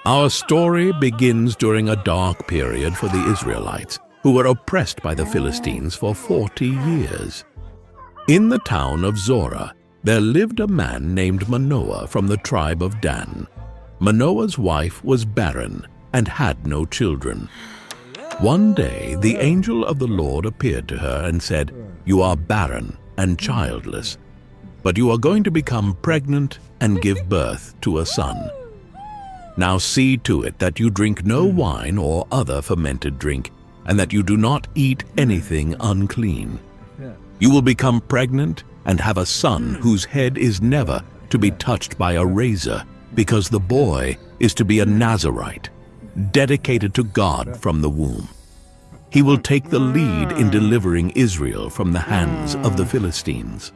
Our story begins during a dark period for the Israelites, who were oppressed by the Philistines for 40 years. In the town of Zorah, there lived a man named Manoah from the tribe of Dan. Manoah's wife was barren and had no children. One day, the angel of the Lord appeared to her and said, "You are barren and childless, but you are going to become pregnant and give birth to a son. Now see to it that you drink no wine or other fermented drink, and that you do not eat anything unclean. You will become pregnant and have a son whose head is never to be touched by a razor, because the boy is to be a Nazirite, dedicated to God from the womb. He will take the lead in delivering Israel from the hands of the Philistines."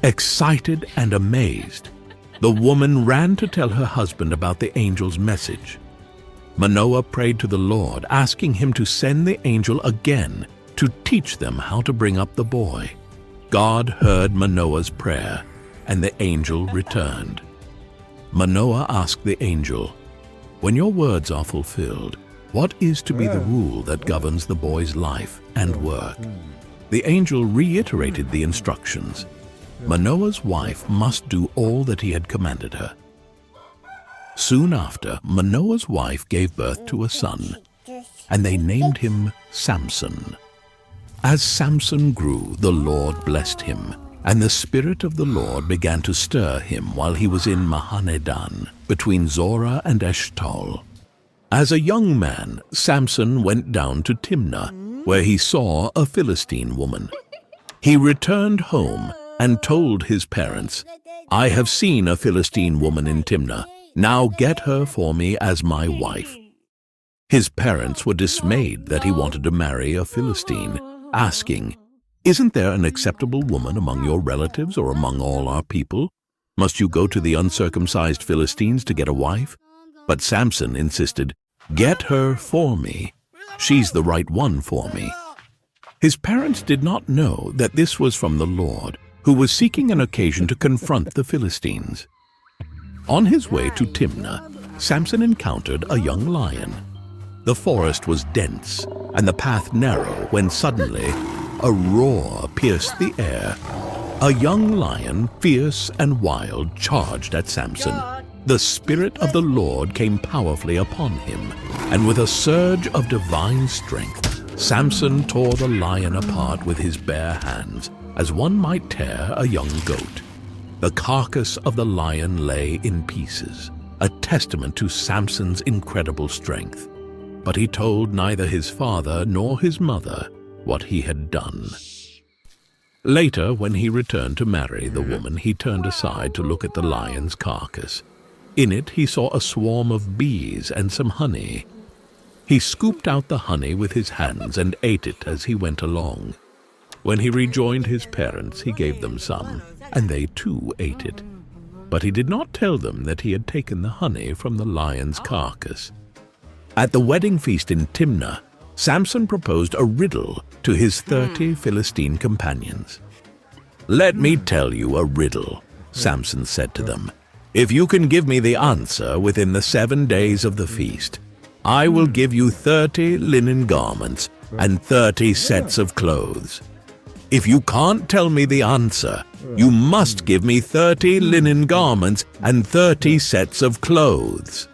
Excited and amazed, the woman ran to tell her husband about the angel's message. Manoah prayed to the Lord, asking him to send the angel again to teach them how to bring up the boy. God heard Manoah's prayer, and the angel returned. Manoah asked the angel, "When your words are fulfilled, what is to be the rule that governs the boy's life and work?" The angel reiterated the instructions. Manoah's wife must do all that he had commanded her. Soon after, Manoah's wife gave birth to a son, and they named him Samson. As Samson grew, the Lord blessed him, and the Spirit of the Lord began to stir him while he was in Mahaneh-dan, between Zorah and Eshtaol. As a young man, Samson went down to Timnah, where he saw a Philistine woman. He returned home and told his parents, "I have seen a Philistine woman in Timnah. Now get her for me as my wife." His parents were dismayed that he wanted to marry a Philistine, asking, "Isn't there an acceptable woman among your relatives or among all our people? Must you go to the uncircumcised Philistines to get a wife?" But Samson insisted, "Get her for me. She's the right one for me." His parents did not know that this was from the Lord, who was seeking an occasion to confront the Philistines. On his way to Timnah, Samson encountered a young lion. The forest was dense and the path narrow when suddenly a roar pierced the air. A young lion, fierce and wild, charged at Samson. The Spirit of the Lord came powerfully upon him, and with a surge of divine strength, Samson tore the lion apart with his bare hands, as one might tear a young goat. The carcass of the lion lay in pieces, a testament to Samson's incredible strength. But he told neither his father nor his mother what he had done. Later, when he returned to marry the woman, he turned aside to look at the lion's carcass. In it he saw a swarm of bees and some honey. He scooped out the honey with his hands and ate it as he went along. When he rejoined his parents, he gave them some, and they too ate it. But he did not tell them that he had taken the honey from the lion's carcass. At the wedding feast in Timnah, Samson proposed a riddle to his 30 Philistine companions. "Let me tell you a riddle," Samson said to them. "If you can give me the answer within the 7 days of the feast, I will give you 30 linen garments and 30 sets of clothes. If you can't tell me the answer, you must give me 30 linen garments and 30 sets of clothes."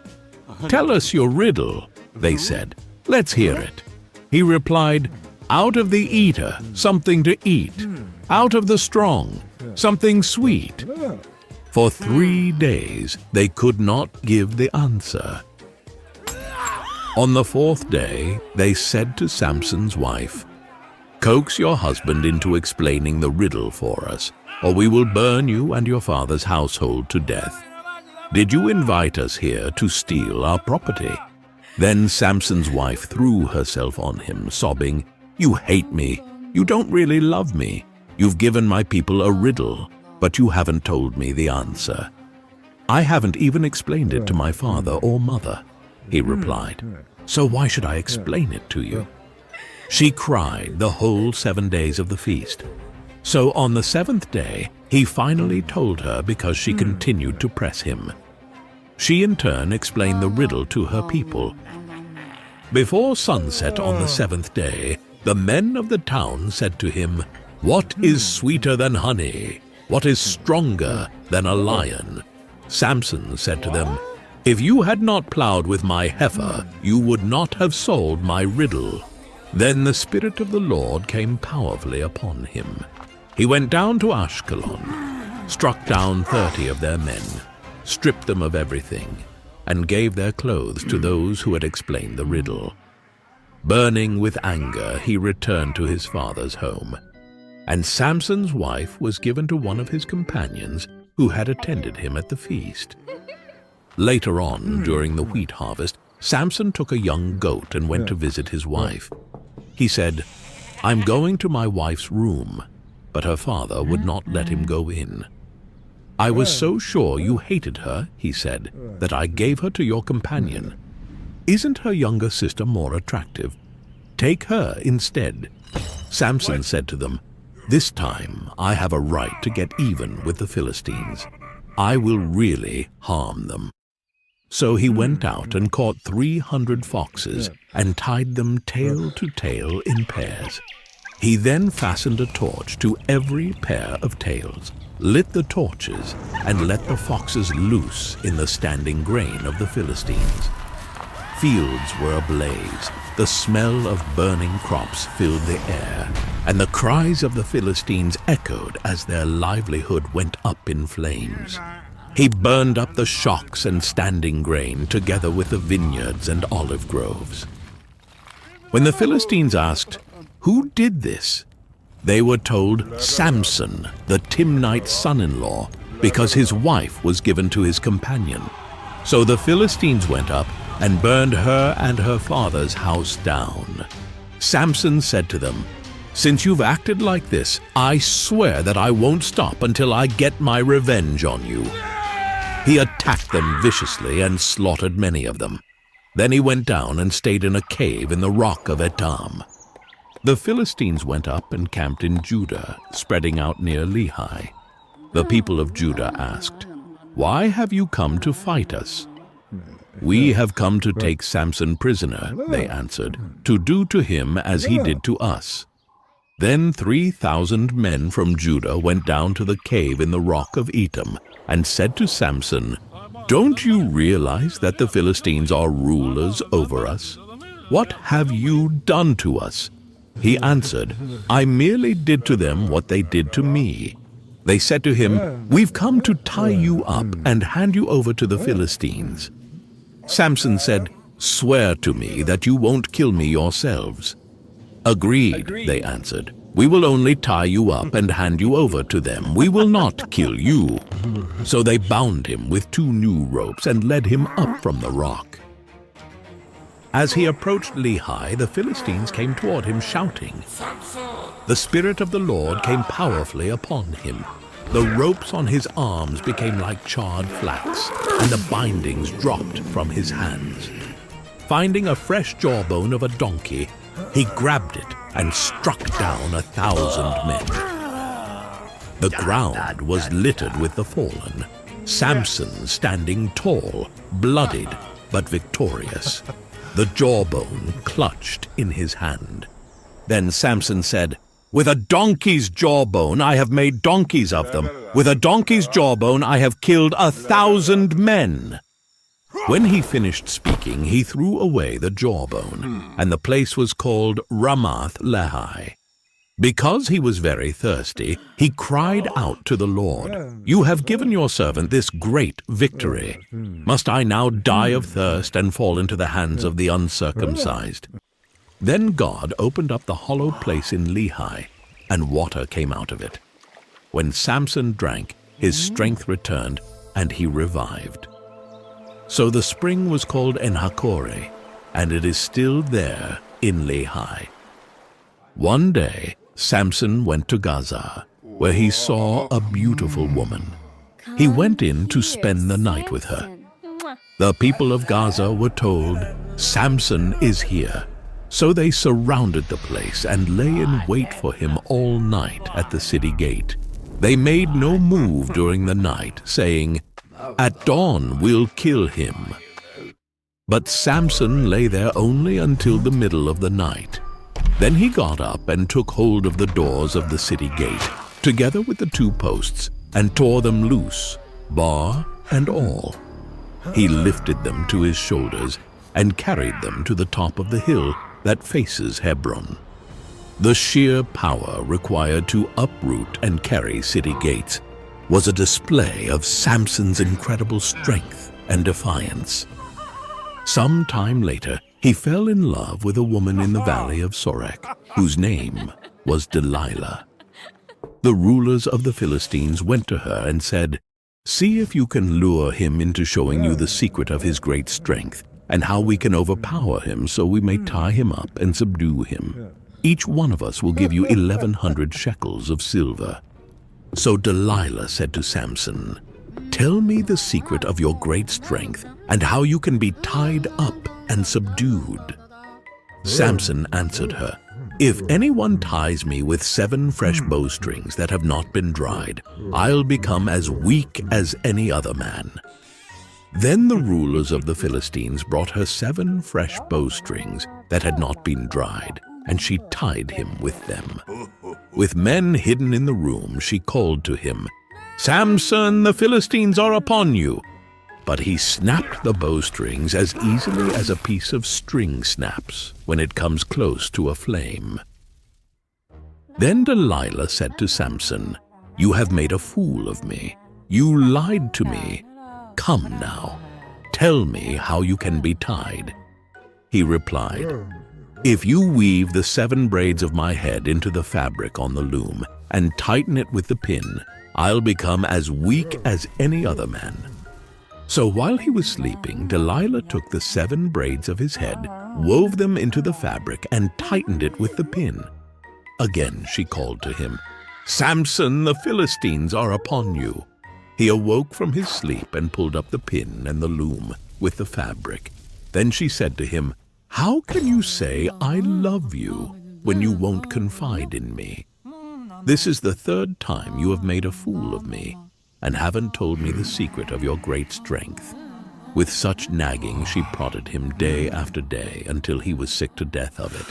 "Tell us your riddle," they said. "Let's hear it." He replied, "Out of the eater, something to eat. Out of the strong, something sweet." For 3 days they could not give the answer. On the 4th day, they said to Samson's wife, "Coax your husband into explaining the riddle for us, or we will burn you and your father's household to death. Did you invite us here to steal our property?" Then Samson's wife threw herself on him, sobbing, "You hate me. You don't really love me. You've given my people a riddle, but you haven't told me the answer." "I haven't even explained it to my father or mother," he replied. "So why should I explain it to you?" She cried the whole 7 days of the feast. So on the 7th day, he finally told her because she continued to press him. She in turn explained the riddle to her people. Before sunset on the 7th day, the men of the town said to him, "What is sweeter than honey? What is stronger than a lion?" Samson said to them, "If you had not plowed with my heifer, you would not have solved my riddle." Then the Spirit of the Lord came powerfully upon him. He went down to Ashkelon, struck down 30 of their men, stripped them of everything, and gave their clothes to those who had explained the riddle. Burning with anger, he returned to his father's home. And Samson's wife was given to one of his companions who had attended him at the feast. Later on, during the wheat harvest, Samson took a young goat and went to visit his wife. He said, "I'm going to my wife's room," but her father would not let him go in. "I was so sure you hated her," he said, "that I gave her to your companion. Isn't her younger sister more attractive? Take her instead." Samson said to them, "This time I have a right to get even with the Philistines. I will really harm them." So he went out and caught 300 foxes and tied them tail to tail in pairs. He then fastened a torch to every pair of tails, lit the torches, and let the foxes loose in the standing grain of the Philistines. Fields were ablaze, the smell of burning crops filled the air, and the cries of the Philistines echoed as their livelihood went up in flames. He burned up the shocks and standing grain together with the vineyards and olive groves. When the Philistines asked, "Who did this?" they were told, "Samson, the Timnite's son-in-law, because his wife was given to his companion." So the Philistines went up and burned her and her father's house down. Samson said to them, "Since you've acted like this, I swear that I won't stop until I get my revenge on you." He attacked them viciously and slaughtered many of them. Then he went down and stayed in a cave in the rock of Etam. The Philistines went up and camped in Judah, spreading out near Lehi. The people of Judah asked, "Why have you come to fight us?" "We have come to take Samson prisoner," they answered, "to do to him as he did to us." Then 3,000 men from Judah went down to the cave in the rock of Etam and said to Samson, "Don't you realize that the Philistines are rulers over us? What have you done to us?" He answered, "I merely did to them what they did to me." They said to him, "We've come to tie you up and hand you over to the Philistines." Samson said, "Swear to me that you won't kill me yourselves." "Agreed," they answered. "We will only tie you up and hand you over to them. We will not kill you." So they bound him with 2 new ropes and led him up from the rock. As he approached Lehi, the Philistines came toward him shouting. The Spirit of the Lord came powerfully upon him. The ropes on his arms became like charred flax, and the bindings dropped from his hands. Finding a fresh jawbone of a donkey, he grabbed it and struck down 1,000 men. The ground was littered with the fallen, Samson standing tall, bloodied but victorious, the jawbone clutched in his hand. Then Samson said, "With a donkey's jawbone I have made donkeys of them. With a donkey's jawbone I have killed 1,000 men." When he finished speaking, he threw away the jawbone, and the place was called Ramath Lehi. Because he was very thirsty, he cried out to the Lord, "You have given your servant this great victory. Must I now die of thirst and fall into the hands of the uncircumcised?" Then God opened up the hollow place in Lehi, and water came out of it. When Samson drank, his strength returned, and he revived. So the spring was called Enhakkore, and it is still there in Lehi. One day, Samson went to Gaza, where he saw a beautiful woman. He went in to spend the night with her. The people of Gaza were told, "Samson is here." So they surrounded the place and lay in wait for him all night at the city gate. They made no move during the night, saying, At dawn we'll kill him." But Samson lay there only until the middle of the night. Then he got up and took hold of the doors of the city gate, together with the 2 posts, and tore them loose, bar and all. He lifted them to his shoulders and carried them to the top of the hill that faces Hebron. The sheer power required to uproot and carry city gates was a display of Samson's incredible strength and defiance. Some time later, he fell in love with a woman in the valley of Sorek, whose name was Delilah. The rulers of the Philistines went to her and said, "See if you can lure him into showing you the secret of his great strength, and how we can overpower him so we may tie him up and subdue him. Each one of us will give you 1,100 shekels of silver." So Delilah said to Samson, "Tell me the secret of your great strength and how you can be tied up and subdued." Samson answered her, "If anyone ties me with 7 fresh bowstrings that have not been dried, I'll become as weak as any other man." Then the rulers of the Philistines brought her 7 fresh bowstrings that had not been dried, and she tied him with them. With men hidden in the room, she called to him, "Samson, the Philistines are upon you." But he snapped the bowstrings as easily as a piece of string snaps when it comes close to a flame. Then Delilah said to Samson, "You have made a fool of me. You lied to me. Come now, tell me how you can be tied." He replied, "If you weave the 7 braids of my head into the fabric on the loom and tighten it with the pin, I'll become as weak as any other man." So while he was sleeping, Delilah took the 7 braids of his head, wove them into the fabric, and tightened it with the pin. Again she called to him, "Samson, the Philistines are upon you." He awoke from his sleep and pulled up the pin and the loom with the fabric. Then she said to him, "How can you say, 'I love you,' when you won't confide in me? This is the 3rd time you have made a fool of me, and haven't told me the secret of your great strength." With such nagging she prodded him day after day until he was sick to death of it.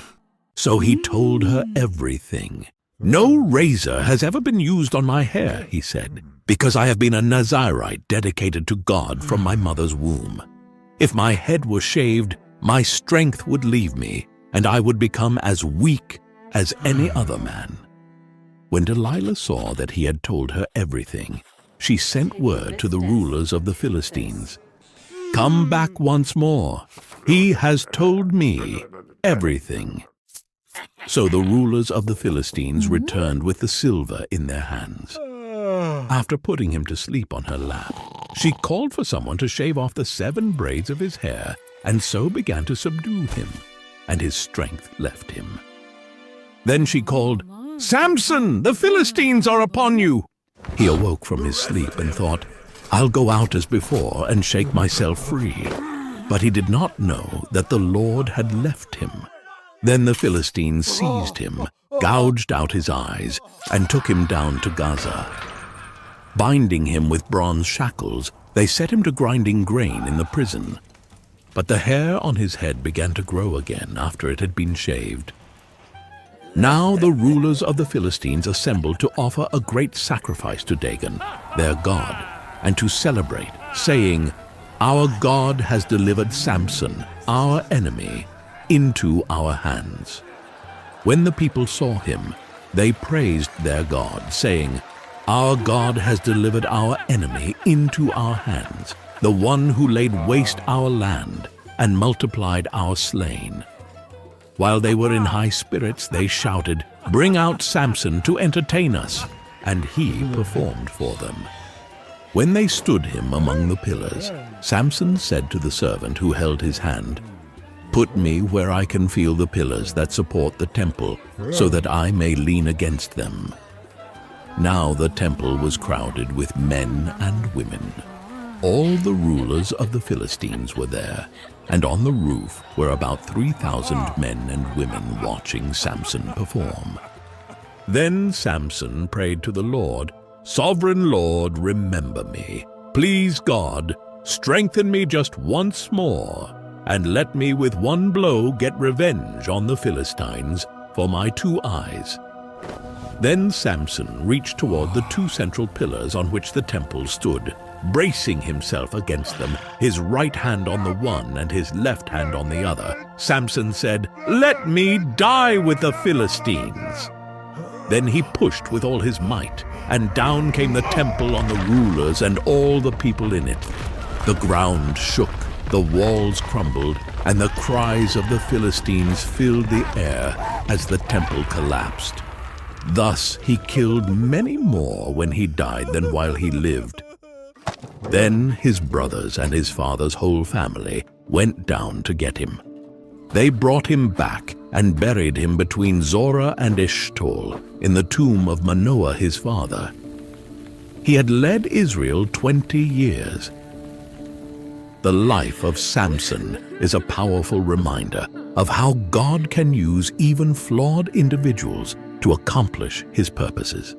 So he told her everything. "No razor has ever been used on my hair," he said, "because I have been a Nazirite dedicated to God from my mother's womb. If my head were shaved, my strength would leave me, and I would become as weak as any other man." When Delilah saw that he had told her everything, she sent word to the rulers of the Philistines, "Come back once more. He has told me everything." So the rulers of the Philistines returned with the silver in their hands. After putting him to sleep on her lap, she called for someone to shave off the 7 braids of his hair, and so began to subdue him, and his strength left him. Then she called, "Samson, the Philistines are upon you." He awoke from his sleep and thought, "I'll go out as before and shake myself free." But he did not know that the Lord had left him. Then the Philistines seized him, gouged out his eyes, and took him down to Gaza. Binding him with bronze shackles, they set him to grinding grain in the prison. But the hair on his head began to grow again after it had been shaved. Now the rulers of the Philistines assembled to offer a great sacrifice to Dagon, their god, and to celebrate, saying, "Our God has delivered Samson, our enemy, into our hands." When the people saw him, they praised their God, saying, "Our God has delivered our enemy into our hands, the one who laid waste our land and multiplied our slain." While they were in high spirits, they shouted, "Bring out Samson to entertain us," and he performed for them. When they stood him among the pillars, Samson said to the servant who held his hand, "Put me where I can feel the pillars that support the temple, so that I may lean against them." Now the temple was crowded with men and women. All the rulers of the Philistines were there, and on the roof were about 3,000 men and women watching Samson perform. Then Samson prayed to the Lord, "Sovereign Lord, remember me. Please God, strengthen me just once more, and let me with one blow get revenge on the Philistines for my 2 eyes." Then Samson reached toward the 2 central pillars on which the temple stood, bracing himself against them, his right hand on the one and his left hand on the other. Samson said, "Let me die with the Philistines." Then he pushed with all his might, and down came the temple on the rulers and all the people in it. The ground shook, the walls crumbled, and the cries of the Philistines filled the air as the temple collapsed. Thus he killed many more when he died than while he lived. Then his brothers and his father's whole family went down to get him. They brought him back and buried him between Zorah and Eshtaol in the tomb of Manoah his father. He had led Israel 20 years. The life of Samson is a powerful reminder of how God can use even flawed individuals to accomplish his purposes.